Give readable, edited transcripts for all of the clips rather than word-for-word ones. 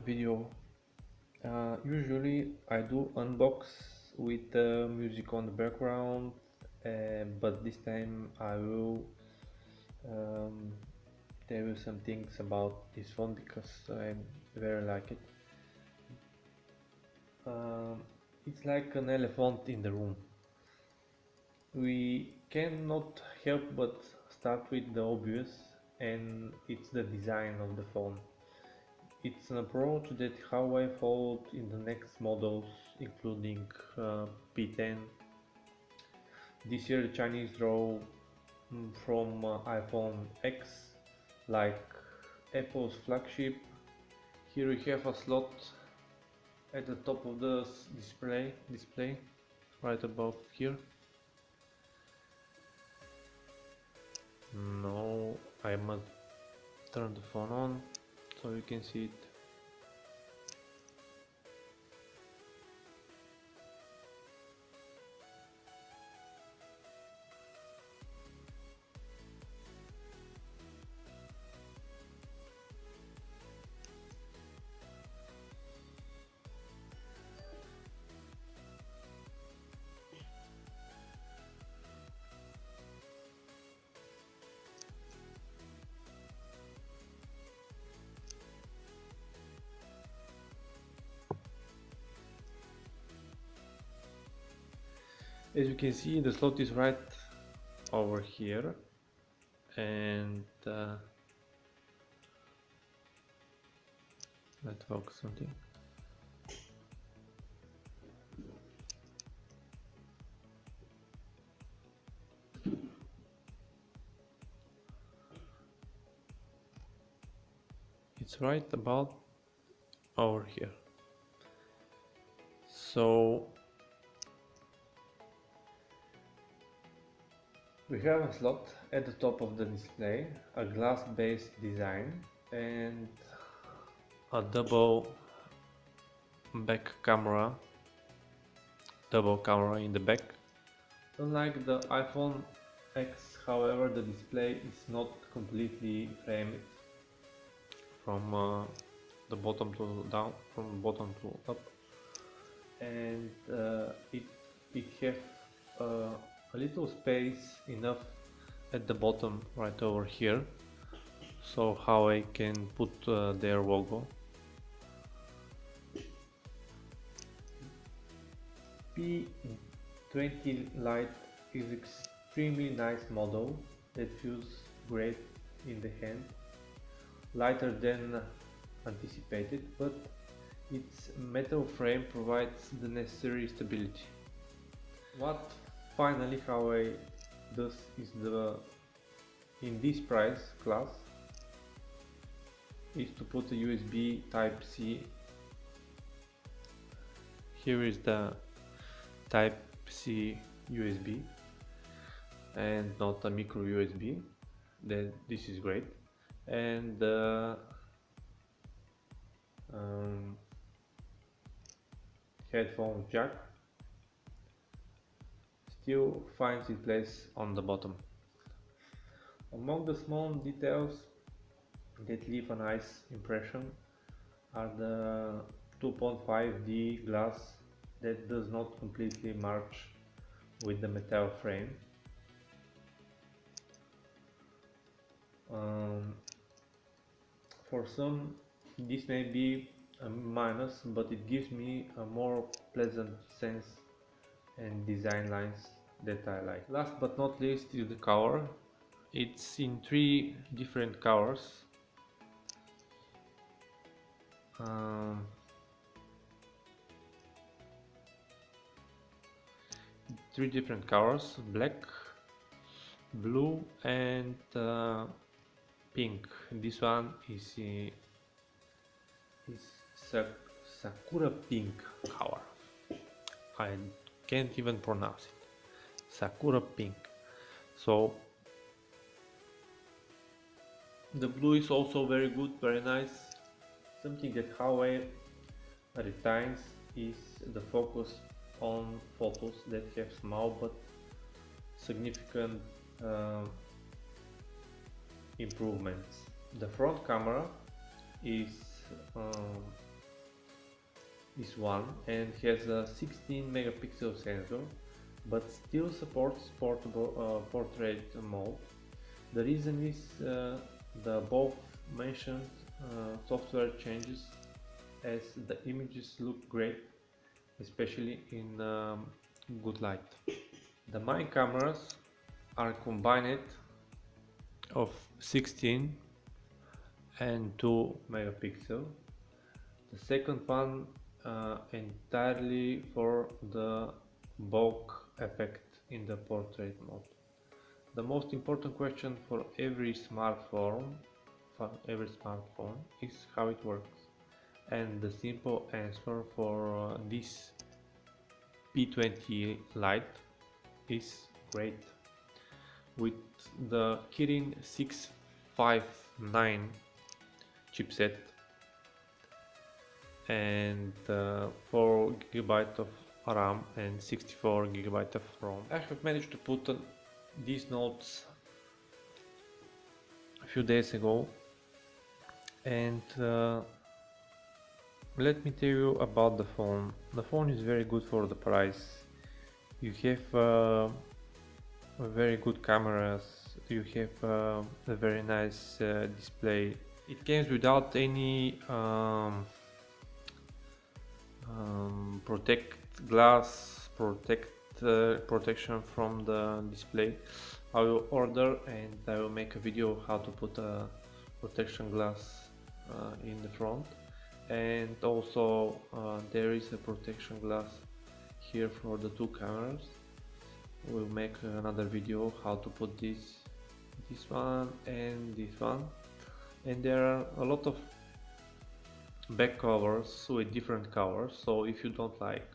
video. Usually I do unbox with music on the background, but this time I will um, tell you some things about this phone because I very like it. Um, it's like an elephant in the room. We cannot help but start with the obvious, and it's the design of the phone. It's an approach that Huawei followed in the next models, including P10. This year, the Chinese draw from iPhone X, like Apple's flagship. Here we have a slot at the top of the display, right above here. Now I must turn the phone on so you can see it. As you can see, the slot is right over here, and let's focus something. It's right about over here. So we have a slot at the top of the display, a glass-based design, and a double camera in the back. Unlike the iPhone X, however, the display is not completely framed from the bottom to down, from bottom to up, and it have a little space enough at the bottom right over here, so Huawei can put their logo. P20 Lite is extremely nice model that feels great in the hand, lighter than anticipated, but its metal frame provides the necessary stability. What finally Huawei does is in this price class is to put a USB Type-C. Here is the Type-C USB and not a micro USB. This is great. And the headphone jack still finds its place on the bottom. Among the small details that leave a nice impression are the 2.5D glass that does not completely merge with the metal frame. For some this may be a minus, but it gives me a more pleasant sense and design lines that I like. Last but not least is the cover. It's in 3 different colors. 3 different colors: black, blue, and pink. This one is Sakura pink color. I can't even pronounce it. Sakura pink. So the blue is also very good, very nice. Something that Huawei retains is the focus on photos that have small but significant improvements. The front camera is is one and has a 16 megapixel sensor, but still supports portrait mode. The reason is the above mentioned software changes as the images look great, especially in good light. The main cameras are combined of 16 and 2 megapixel. The second one entirely for the bokeh effect in the portrait mode. The most important question for every smartphone is how it works, and the simple answer for this P20 Lite is great. With the Kirin 659 chipset and 4 GB of RAM and 64 GB of ROM, I have managed to put these notes a few days ago, and let me tell you about the phone. The phone is very good for the price. You have very good cameras, you have a very nice display. It comes without any protection from the display. I will order and I will make a video how to put a protection glass in the front, and also there is a protection glass here for the two cameras. We'll make another video how to put this one and this one, and there are a lot of back covers with different colors, so if you don't like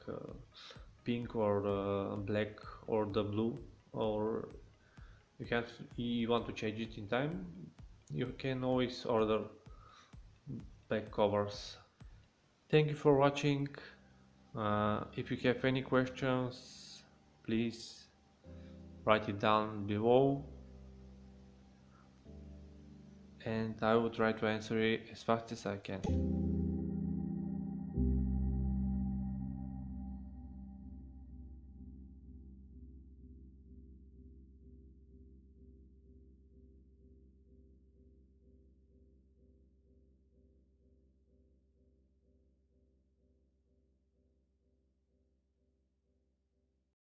pink or black or the blue, or you want to change it in time, you can always order back covers. Thank you for watching. If you have any questions, please write it down below and I will try to answer it as fast as I can.